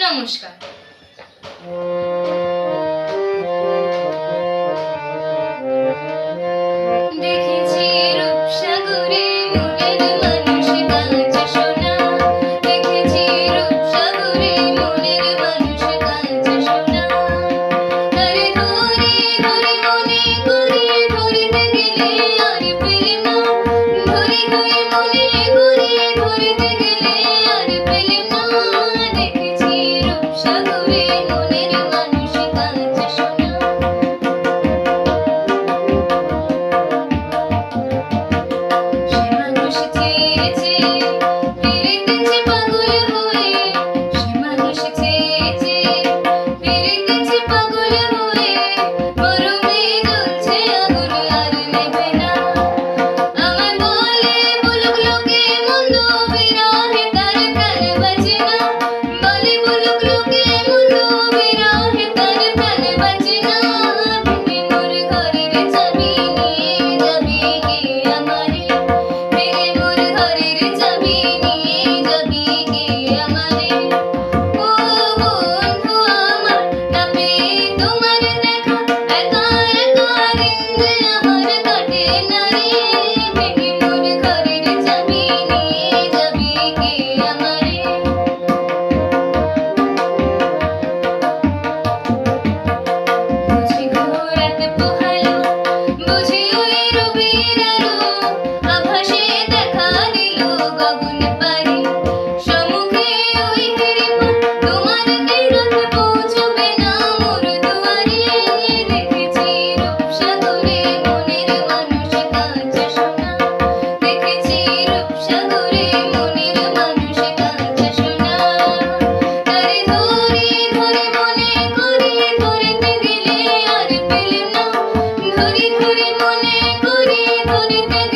নমস্কার। দেখেছি রূপসাগরে মনের মানুষ কাঁদছে সোনা, দেখেছি রূপসাগরে মনের মানুষ কাঁদছে সোনা। তারে ধরে ধরে মনে করে ধরতে গেলে আর পেলে না, ধরে ধরে মনে করে ধরতে গেলে আর পেলে না। দেখেছি রূপসাগরে মনের মানুষ কাঁদছে সোনা। সে মানুষ চেয়েছে ফিরেতেছে পাগল হয়ে, সে মানুষ চেয়েছে ফিরেতেছে পাগল হয়ে। গরমে জ্বলছে আগুন আর নেবে না। আমার বলে বলুক লোকে মন্দ বিরহে তার প্রাণ বাঁচে না, বলে বলুক লোকে মন্দ বিরহে তার প্রাণ বাঁচে না। ভেঙে মোর ঘরের চাবি নিয়ে যাবি কে আমারে, ভেঙে মোর ঘরের চাবি নিয়ে যাবি কে আমারে। ও বন্ধু আমার, না পেয়ে তোমার দেখা একা একা দিন আমার কাটে না রে। ভেঙে মোর ঘরের চাবি নিয়ে যাবি কে আমারে। বুঝি ঘোরাত পোহালো, বুঝি ওই রবির আলো, আভাসে দেখা দিল গগন পারে। সম্মুখে ওই হেরিপথ, তোমার তীরথ পৌঁছবে না মোর দুয়ারে। দেখেছি রূপসাগরে মনের মানুষ কাঁদছে সোনা, দেখেছি রূপসাগরে মনের মানুষ কাঁদছে সোনা। তারে ধরে ধরে মনে করে ধরতে গেলে আর পেলে না, ধরে ধরে মনে করে ধরতে